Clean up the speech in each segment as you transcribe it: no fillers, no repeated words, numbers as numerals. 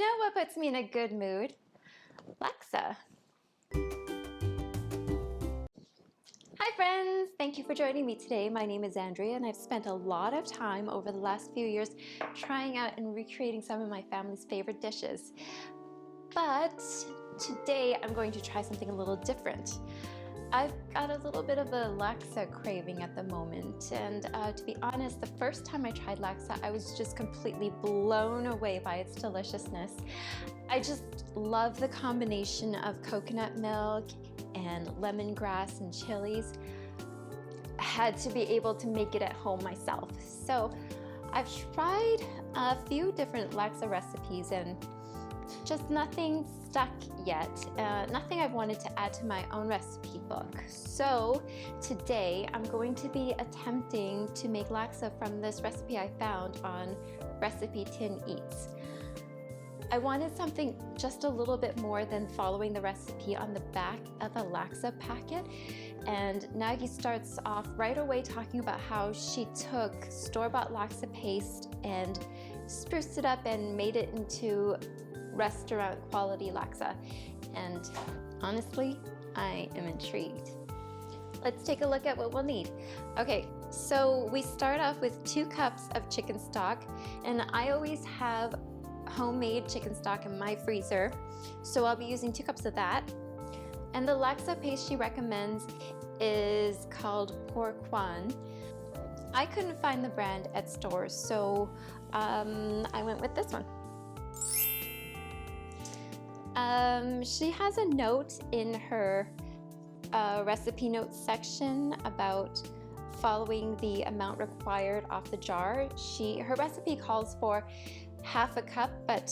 know what puts me in a good mood? Laksa. Hi friends! Thank you for joining me today. My name is Andrea and I've spent a lot of time over the last few years trying out and recreating some of my family's favorite dishes. But today I'm going to try something a little different. I've got a little bit of a laksa craving at the moment, and to be honest, the first time I tried laksa, I was just completely blown away by its deliciousness. I just love the combination of coconut milk and lemongrass and chilies. I had to be able to make it at home myself. So I've tried a few different laksa recipes and just nothing stuck yet, nothing I've wanted to add to my own recipe book. So today I'm going to be attempting to make laksa from this recipe I found on Recipe Tin Eats. I wanted something just a little bit more than following the recipe on the back of a laksa packet, and Nagi starts off right away talking about how she took store-bought laksa paste and spruced it up and made it into restaurant quality laksa, and honestly, I am intrigued. Let's take a look at what we'll need. Okay, so we start off with 2 cups of chicken stock, and I always have homemade chicken stock in my freezer, so I'll be using 2 cups of that. And the laksa paste she recommends is called Chuan. I couldn't find the brand at stores, so I went with this one. She has a note in her recipe notes section about following the amount required off the jar. Her recipe calls for half a cup, but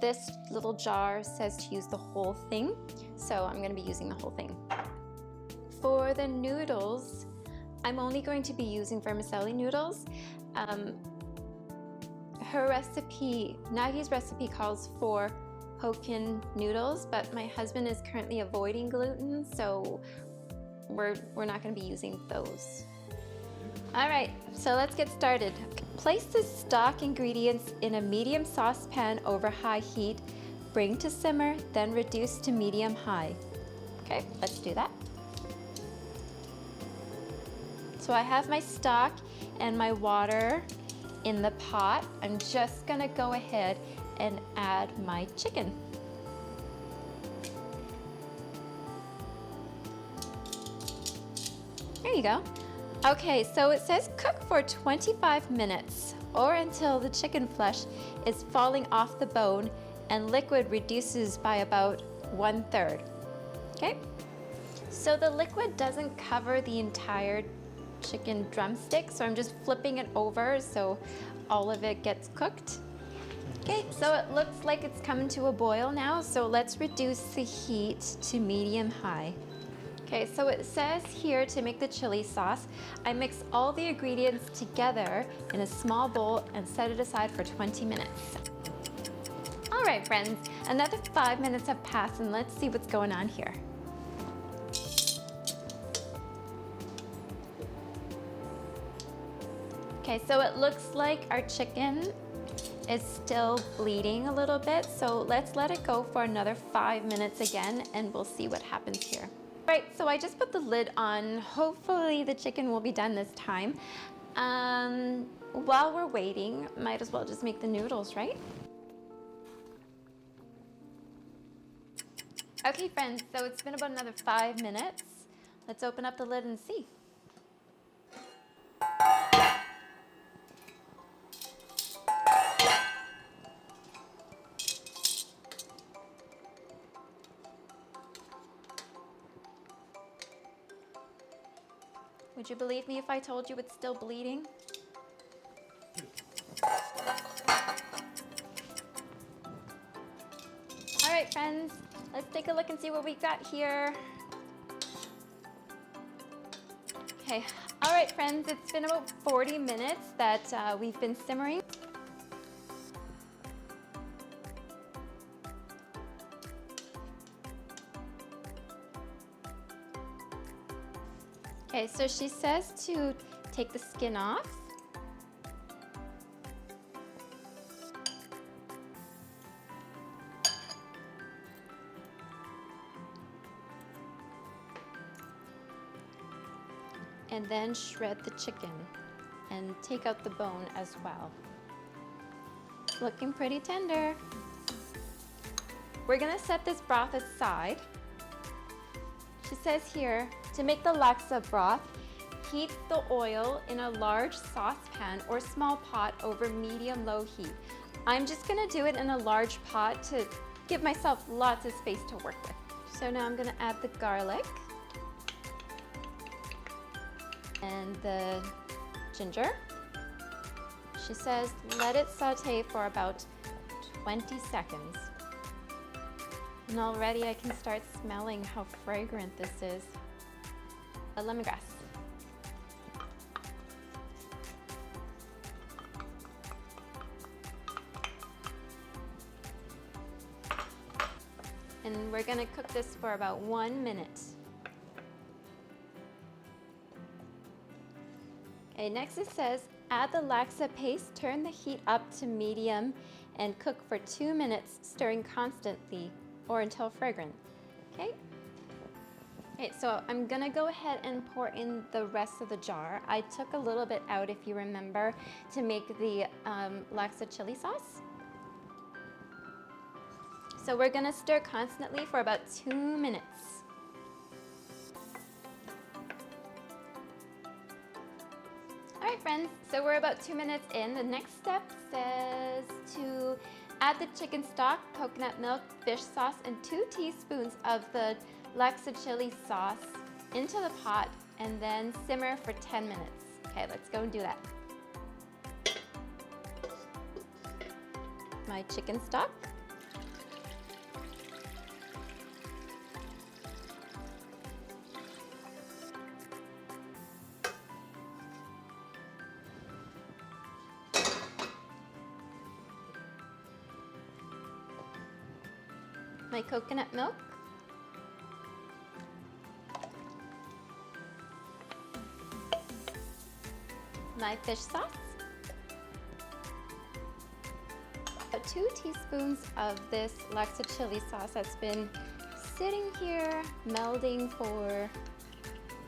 this little jar says to use the whole thing, so I'm going to be using the whole thing. For the noodles, I'm only going to be using vermicelli noodles. Her recipe, Nagi's recipe, calls for hokkien noodles, but my husband is currently avoiding gluten, so we're not going to be using those. All right, so let's get started. Place the stock ingredients in a medium saucepan over high heat, bring to simmer, then reduce to medium-high. Okay, let's do that. So I have my stock and my water in the pot. I'm just gonna go ahead and add my chicken. There you go. Okay, so it says cook for 25 minutes or until the chicken flesh is falling off the bone and liquid reduces by about 1/3. Okay, so the liquid doesn't cover the entire chicken drumstick, so I'm just flipping it over so all of it gets cooked. Okay, so it looks like it's coming to a boil now, so let's reduce the heat to medium-high. Okay, so it says here to make the chili sauce, I mix all the ingredients together in a small bowl and set it aside for 20 minutes. All right, friends, another 5 minutes have passed, and let's see what's going on here. Okay, so it looks like our chicken is still bleeding a little bit, so let's let it go for another 5 minutes again, and we'll see what happens here. Right, so I just put the lid on. Hopefully the chicken will be done this time. While we're waiting, might as well just make the noodles, right? Okay, friends, so it's been about another 5 minutes. Let's open up the lid and see. Would you believe me if I told you it's still bleeding? All right, friends, let's take a look and see what we got here. Okay, all right, friends, it's been about 40 minutes that we've been simmering. Okay, so she says to take the skin off. and then shred the chicken and take out the bone as well. Looking pretty tender. We're gonna set this broth aside. She says here, to make the laksa broth, heat the oil in a large saucepan or small pot over medium-low heat. I'm just gonna do it in a large pot to give myself lots of space to work with. So now I'm gonna add the garlic and the ginger. She says let it saute for about 20 seconds. And already I can start smelling how fragrant this is. A lemongrass. And we're gonna cook this for about 1 minute. Okay, next it says, add the laksa paste, turn the heat up to medium, and cook for 2 minutes, stirring constantly or until fragrant. Okay? Okay, so I'm gonna go ahead and pour in the rest of the jar. I took a little bit out, if you remember, to make the laksa chili sauce. So we're gonna stir constantly for about 2 minutes. All right, friends, so we're about 2 minutes in. The next step says to add the chicken stock, coconut milk, fish sauce, and 2 teaspoons of the laksa chili sauce into the pot and then simmer for 10 minutes. Okay, let's go and do that. My chicken stock. My coconut milk, my fish sauce, about 2 teaspoons of this laksa chili sauce that's been sitting here melding for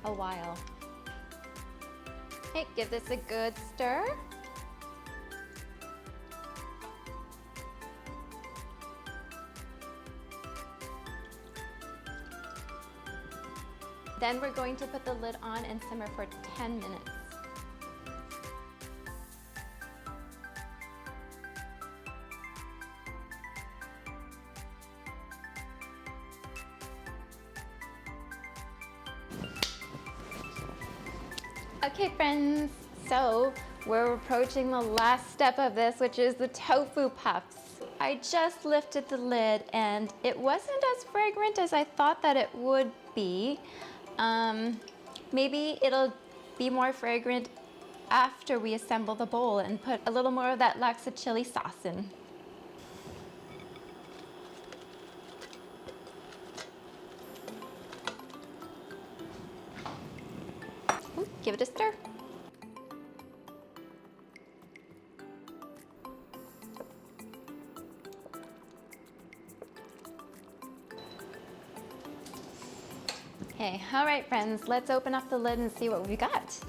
a while. Okay, give this a good stir. Then we're going to put the lid on and simmer for 10 minutes. Okay, friends, so we're approaching the last step of this, which is the tofu puffs. I just lifted the lid and it wasn't as fragrant as I thought that it would be. Maybe it'll be more fragrant after we assemble the bowl and put a little more of that laksa chili sauce in. Ooh, give it a stir. Okay, all right, friends, let's open up the lid and see what we got.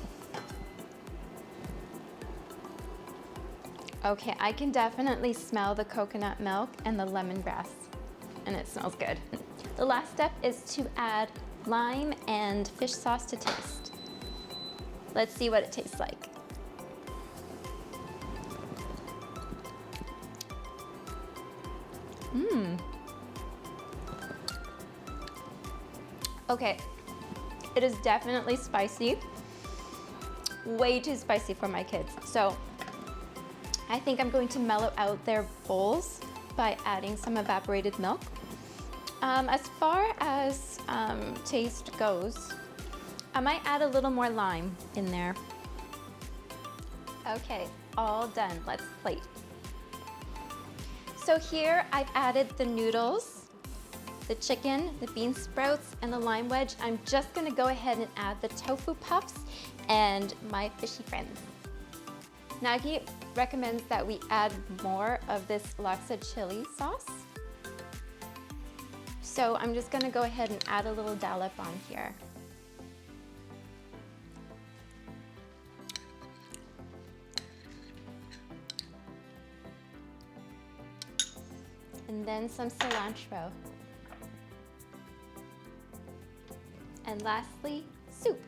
Okay, I can definitely smell the coconut milk and the lemongrass, and it smells good. The last step is to add lime and fish sauce to taste. Let's see what it tastes like. Okay, it is definitely spicy, way too spicy for my kids. So I think I'm going to mellow out their bowls by adding some evaporated milk. As far as taste goes, I might add a little more lime in there. Okay, all done, let's plate. So here I've added the noodles, the chicken, the bean sprouts, and the lime wedge. I'm just gonna go ahead and add the tofu puffs and my fishy friends. Nagi recommends that we add more of this laksa chili sauce. So I'm just gonna go ahead and add a little dollop on here. And then some cilantro. And lastly, soup.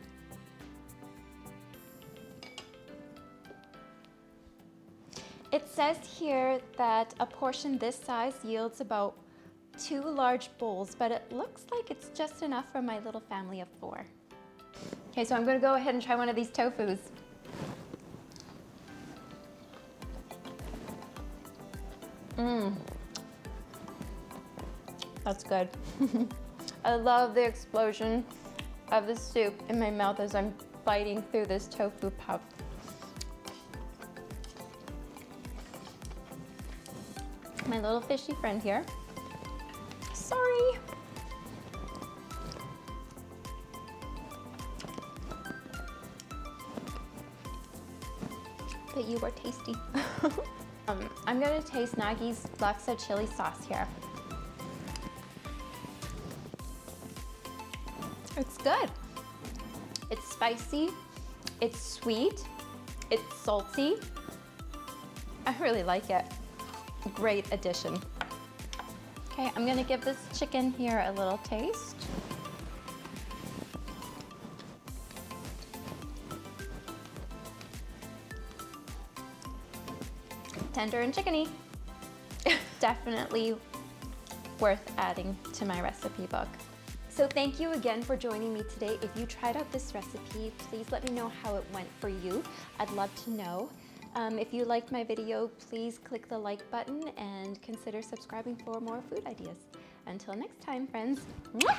It says here that a portion this size yields about 2 large bowls, but it looks like it's just enough for my little family of 4. Okay, so I'm gonna go ahead and try one of these tofus. That's good. I love the explosion of the soup in my mouth as I'm biting through this tofu puff. My little fishy friend here. Sorry. But you are tasty. I'm gonna taste Nagi's Laksa chili sauce here. It's good. It's spicy, it's sweet, it's salty. I really like it. Great addition. Okay, I'm gonna give this chicken here a little taste. Tender and chickeny. Definitely worth adding to my recipe book. So thank you again for joining me today. If you tried out this recipe, please let me know how it went for you. I'd love to know. If you liked my video, please click the like button and consider subscribing for more food ideas. Until next time, friends. Mwah!